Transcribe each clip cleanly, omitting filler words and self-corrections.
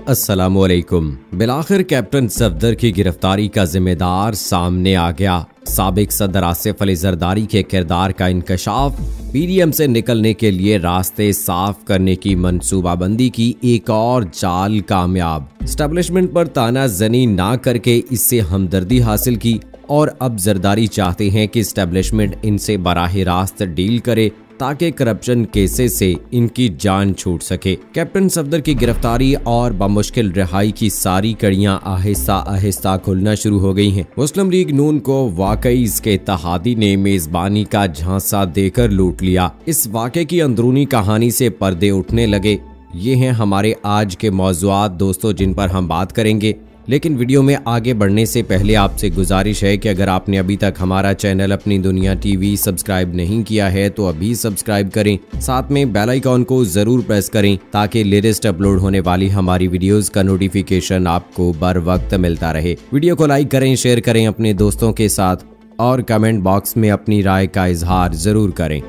अस्सलामुअलैकुम। बिलाखिर कैप्टन सफदर की गिरफ्तारी का जिम्मेदार सामने आ गया। साबिक सदर आसिफ अली जरदारी के किरदार का इंकशाफ, पीडीएम से निकलने के लिए रास्ते साफ करने की मंसूबाबंदी की एक और चाल कामयाब। एस्टेब्लिशमेंट पर तानाजनी ना करके इससे हमदर्दी हासिल की और अब जरदारी चाहते हैं कि एस्टेब्लिशमेंट इनसे बराह रास्त डील करे ताकि करप्शन केसेस से इनकी जान छूट सके। कैप्टन सफदर की गिरफ्तारी और बमुश्किल रिहाई की सारी कड़ियां आहिस्ता आहिस्ता खुलना शुरू हो गई हैं। मुस्लिम लीग नून को वाकई इसके इत्तेहादी ने मेजबानी का झांसा देकर लूट लिया। इस वाक़े की अंदरूनी कहानी से पर्दे उठने लगे। ये हैं हमारे आज के मौज़ूआत दोस्तों, जिन पर हम बात करेंगे। लेकिन वीडियो में आगे बढ़ने से पहले आपसे गुजारिश है कि अगर आपने अभी तक हमारा चैनल अपनी दुनिया टीवी सब्सक्राइब नहीं किया है तो अभी सब्सक्राइब करें, साथ में बेल आइकॉन को जरूर प्रेस करें ताकि लेटेस्ट अपलोड होने वाली हमारी वीडियोस का नोटिफिकेशन आपको बर वक्त मिलता रहे। वीडियो को लाइक करें, शेयर करें अपने दोस्तों के साथ और कमेंट बॉक्स में अपनी राय का इजहार जरूर करें।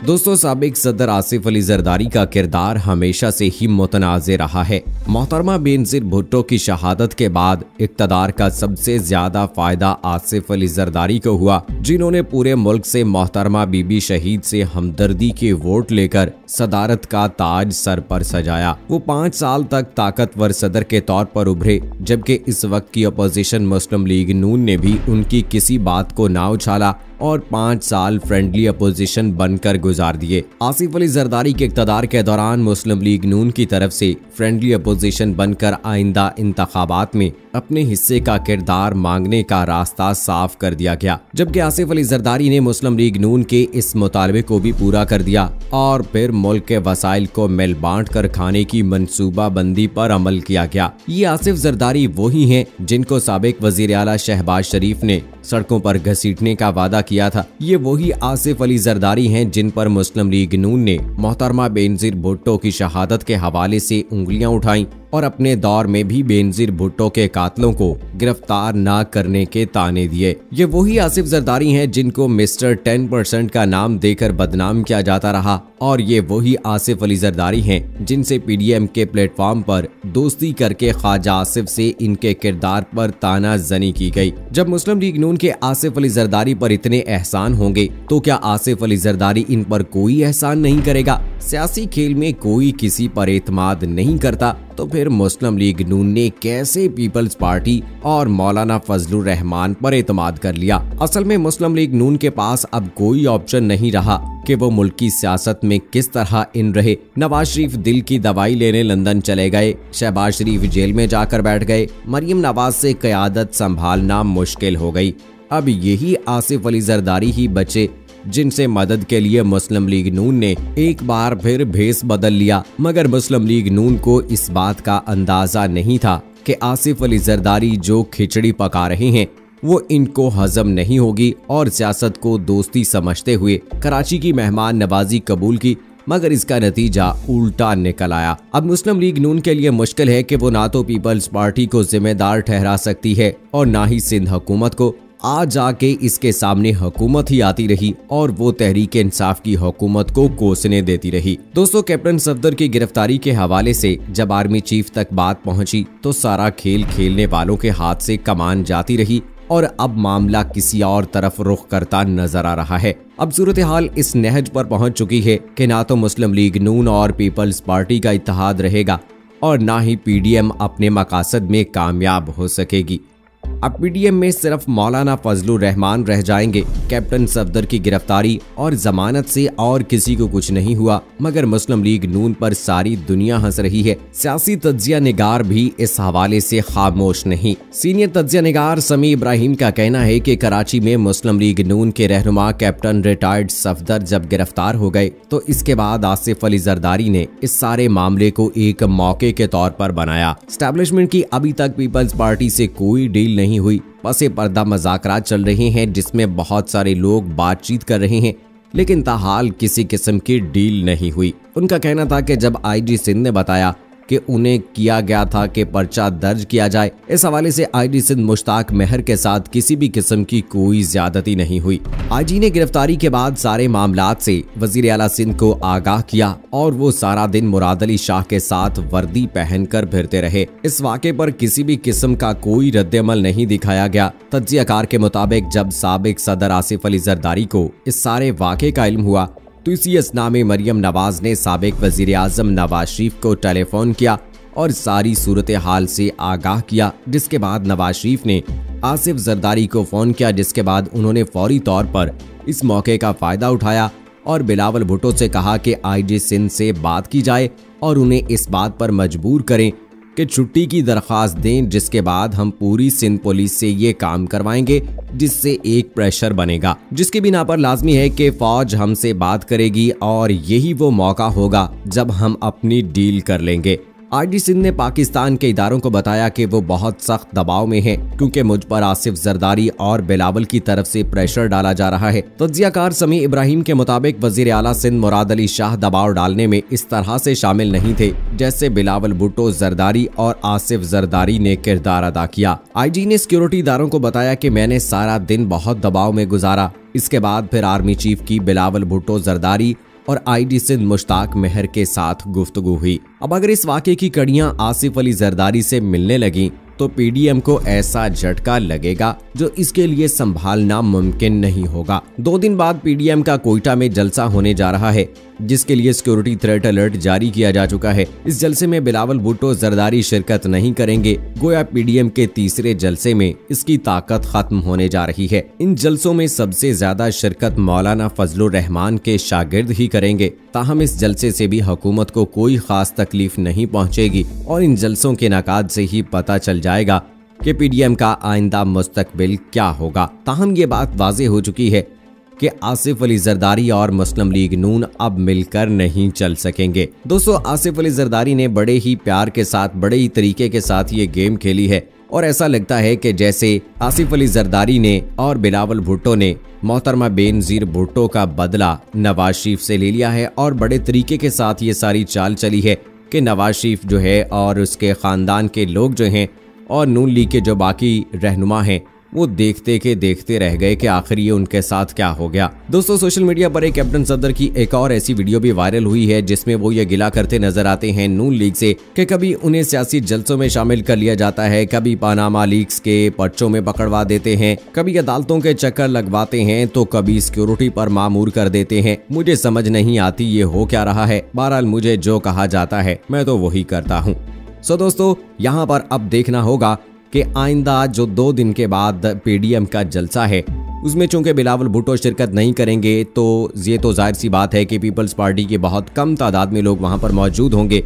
दोस्तों, साबिक सदर आसिफ अली जरदारी का किरदार हमेशा से ही मुतनाज़े रहा है। मोहतरमा बेनज़ीर भुट्टो की शहादत के बाद इक़्तिदार का सबसे ज्यादा फायदा आसिफ अली जरदारी को हुआ, जिन्होंने पूरे मुल्क से मोहतरमा बीबी शहीद से हमदर्दी के वोट लेकर सदारत का ताज सर पर सजाया। वो 5 साल तक ताकतवर सदर के तौर पर उभरे, जबकि इस वक्त की अपोजिशन मुस्लिम लीग नून ने भी उनकी किसी बात को ना उछाला और 5 साल फ्रेंडली अपोजिशन बनकर गुजार दिए। आसिफ अली जरदारी के इक़्तिदार के दौरान मुस्लिम लीग नून की तरफ से फ्रेंडली अपोजिशन बनकर आइंदा इंतखाबात में अपने हिस्से का किरदार मांगने का रास्ता साफ कर दिया गया, जबकि आसिफ अली जरदारी ने मुस्लिम लीग नून के इस मुतालबे को भी पूरा कर दिया और फिर मुल्क के वसाइल को मिल बांट कर खाने की मंसूबा बंदी पर अमल किया गया। ये आसिफ जरदारी वही हैं जिनको साबिक वजीर आला शहबाज शरीफ ने सड़कों पर घसीटने का वादा किया था। ये वही आसिफ अली जरदारी हैं जिन पर मुस्लिम लीग नून ने मोहतरमा बेनज़ीर भुट्टो की शहादत के हवाले से उंगलियां उठाई और अपने दौर में भी बेनज़ीर भुट्टो के कातलों को गिरफ्तार ना करने के ताने दिए। ये वही आसिफ जरदारी हैं जिनको मिस्टर 10% का नाम देकर बदनाम किया जाता रहा और ये वही आसिफ अली जरदारी हैं जिनसे पीडीएम के प्लेटफॉर्म पर दोस्ती करके ख्वाजा आसिफ से इनके किरदार पर तानाजनी की गई। जब मुस्लिम लीग नून के आसिफ अली जरदारी पर इतने एहसान होंगे तो क्या आसिफ अली जरदारी इन पर कोई एहसान नहीं करेगा? सियासी खेल में कोई किसी पर एतमाद नहीं करता, तो फिर मुस्लिम लीग नून ने कैसे पीपल्स पार्टी और मौलाना फजलुर रहमान पर एतमाद कर लिया? असल में मुस्लिम लीग नून के पास अब कोई ऑप्शन नहीं रहा कि वो मुल्क की सियासत में किस तरह इन रहे। नवाज शरीफ दिल की दवाई लेने लंदन चले गए, शहबाज शरीफ जेल में जाकर बैठ गए, मरियम नवाज से क़यादत संभालना मुश्किल हो गई। अब यही आसिफ अली जरदारी ही बचे जिनसे मदद के लिए मुस्लिम लीग नून ने एक बार फिर भेस बदल लिया। मगर मुस्लिम लीग नून को इस बात का अंदाजा नहीं था कि आसिफ अली जरदारी जो खिचड़ी पका रहे हैं वो इनको हजम नहीं होगी और सियासत को दोस्ती समझते हुए कराची की मेहमान नवाजी कबूल की, मगर इसका नतीजा उल्टा निकल आया। अब मुस्लिम लीग नून के लिए मुश्किल है कि वो ना तो पीपल्स पार्टी को जिम्मेदार ठहरा सकती है और ना ही सिंध हुकूमत को। आज जाके इसके सामने हुकूमत ही आती रही और वो तहरीक इंसाफ की हुकूमत को कोसने देती रही। दोस्तों, कैप्टन सफदर की गिरफ्तारी के हवाले से जब आर्मी चीफ तक बात पहुंची तो सारा खेल खेलने वालों के हाथ से कमान जाती रही और अब मामला किसी और तरफ रुख करता नजर आ रहा है। अब सूरत हाल इस नहज पर पहुंच चुकी है कि ना तो मुस्लिम लीग नून और पीपल्स पार्टी का इत्तेहाद रहेगा और ना ही पीडीएम अपने मकासद में कामयाब हो सकेगी। अब पीडीएम में सिर्फ मौलाना फजलुर रहमान रह जाएंगे। कैप्टन सफदर की गिरफ्तारी और जमानत से और किसी को कुछ नहीं हुआ, मगर मुस्लिम लीग नून पर सारी दुनिया हंस रही है। सियासी तज्जिया निगार भी इस हवाले से खामोश नहीं। सीनियर तज्जिया निगार समी इब्राहिम का कहना है कि कराची में मुस्लिम लीग नून के रहनुमा कैप्टन रिटायर्ड सफदर जब गिरफ्तार हो गए तो इसके बाद आसिफ अली जरदारी ने इस सारे मामले को एक मौके के तौर पर बनाया। एस्टेब्लिशमेंट की अभी तक पीपल्स पार्टी से कोई डील नहीं हुई, पसे पर्दा मज़ाकरात चल रहे हैं जिसमें बहुत सारे लोग बातचीत कर रहे हैं, लेकिन ताहाल किसी किस्म की डील नहीं हुई। उनका कहना था कि जब आईजी सिंध ने बताया कि उन्हें किया गया था कि पर्चा दर्ज किया जाए। इस हवाले से आईजी सिंध मुश्ताक मेहर के साथ किसी भी किस्म की कोई ज्यादती नहीं हुई। आईजी ने गिरफ्तारी के बाद सारे मामलात से वजीर आला सिंध को आगाह किया और वो सारा दिन मुराद अली शाह के साथ वर्दी पहनकर फिरते रहे। इस वाक़े पर किसी भी किस्म का कोई रद्द-ए-अमल नहीं दिखाया गया। तज्जियाकार के मुताबिक जब साबिक सदर आसिफ अली जरदारी को इस सारे वाक़े का इल्म हुआ तो इसी असना में मरियम नवाज ने साबिक वजीर आजम नवाज शरीफ को टेलीफोन किया और सारी सूरत हाल से आगाह किया, जिसके बाद नवाज शरीफ ने आसिफ जरदारी को फोन किया, जिसके बाद उन्होंने फौरी तौर पर इस मौके का फायदा उठाया और बिलावल भुट्टो से कहा कि आईजी सिंध से बात की जाए और उन्हें इस बात पर मजबूर करें कि छुट्टी की दरख्वास्त दें, जिसके बाद हम पूरी सिंध पुलिस से ये काम करवाएंगे, जिससे एक प्रेशर बनेगा जिसकी बिना पर लाजमी है कि फौज हमसे बात करेगी और यही वो मौका होगा जब हम अपनी डील कर लेंगे। आईजी सिंध ने पाकिस्तान के इदारों को बताया कि वो बहुत सख्त दबाव में है क्योंकि मुझ पर आसिफ जरदारी और बिलावल की तरफ से प्रेशर डाला जा रहा है। तज्जियाकार समी इब्राहिम के मुताबिक वजीर आला सिंध मुराद अली शाह दबाव डालने में इस तरह से शामिल नहीं थे जैसे बिलावल भुट्टो, जरदारी और आसिफ जरदारी ने किरदार अदा किया। आईजी ने सिक्योरिटी इदारों को बताया कि मैंने सारा दिन बहुत दबाव में गुजारा। इसके बाद फिर आर्मी चीफ की बिलावल भुट्टो, जरदारी और आईजी सिंध मुश्ताक मेहर के साथ गुफ्तगू हुई। अब अगर इस वाक़े की कड़ियां आसिफ अली जरदारी से मिलने लगी तो पीडीएम को ऐसा झटका लगेगा जो इसके लिए संभालना मुमकिन नहीं होगा। 2 दिन बाद पीडीएम का कोयटा में जलसा होने जा रहा है, जिसके लिए सिक्योरिटी थ्रेट अलर्ट जारी किया जा चुका है। इस जलसे में बिलावल भुट्टो, जरदारी शिरकत नहीं करेंगे। गोया पीडीएम के तीसरे जलसे में इसकी ताकत खत्म होने जा रही है। इन जलसों में सबसे ज्यादा शिरकत मौलाना फजलुर रहमान के शागिर्द ही करेंगे। ताहम इस जलसे से भी हुकूमत को कोई खास तकलीफ नहीं पहुंचेगी और इन जलसों के नकाद से ही पता चल जाएगा कि पीडीएम का आइंदा मुस्तकबिल क्या होगा। ताहम ये बात वाज़ेह हो चुकी है कि आसिफ अली जरदारी और मुस्लिम लीग नून अब मिलकर नहीं चल सकेंगे। दोस्तों, आसिफ अली जरदारी ने बड़े ही प्यार के साथ, बड़े ही तरीके के साथ ये गेम खेली है और ऐसा लगता है कि जैसे आसिफ अली जरदारी ने और बिलावल भुट्टो ने मोहतरमा बेनज़ीर भुट्टो का बदला नवाज शरीफ से ले लिया है और बड़े तरीके के साथ ये सारी चाल चली है कि नवाज शरीफ जो है और उसके ख़ानदान के लोग जो हैं और नून लीग के जो बाकी रहनुमा हैं वो देखते के देखते रह गए कि आखिर ये उनके साथ क्या हो गया। दोस्तों, सोशल मीडिया पर एक कैप्टन सफदर की एक और ऐसी वीडियो भी वायरल हुई है जिसमें वो ये गिला करते नजर आते हैं नून लीग से कि कभी उन्हें सियासी जलसों में शामिल कर लिया जाता है, कभी पानामा लीक्स के पर्चों में पकड़वा देते हैं, कभी अदालतों के चक्कर लगवाते हैं, तो कभी सिक्योरिटी पर मामूर कर देते हैं। मुझे समझ नहीं आती ये हो क्या रहा है। बहरहाल मुझे जो कहा जाता है मैं तो वही करता हूँ। सो दोस्तों, यहाँ पर अब देखना होगा कि आइंदा जो 2 दिन के बाद पीडीएम का जलसा है उसमें चूंकि बिलावल भुट्टो शिरकत नहीं करेंगे तो ये तो जाहिर सी बात है कि पीपल्स पार्टी के बहुत कम तादाद में लोग वहां पर मौजूद होंगे।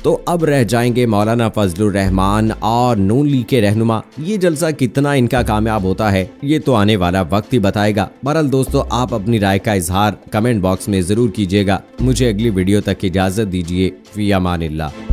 तो अब रह जाएंगे मौलाना फजलुर रहमान और नून लीग के रहनुमा। ये जलसा कितना इनका कामयाब होता है ये तो आने वाला वक्त ही बताएगा। बहरहाल दोस्तों, आप अपनी राय का इजहार कमेंट बॉक्स में जरूर कीजिएगा। मुझे अगली वीडियो तक इजाजत दीजिए। फी अमानिल्लाह।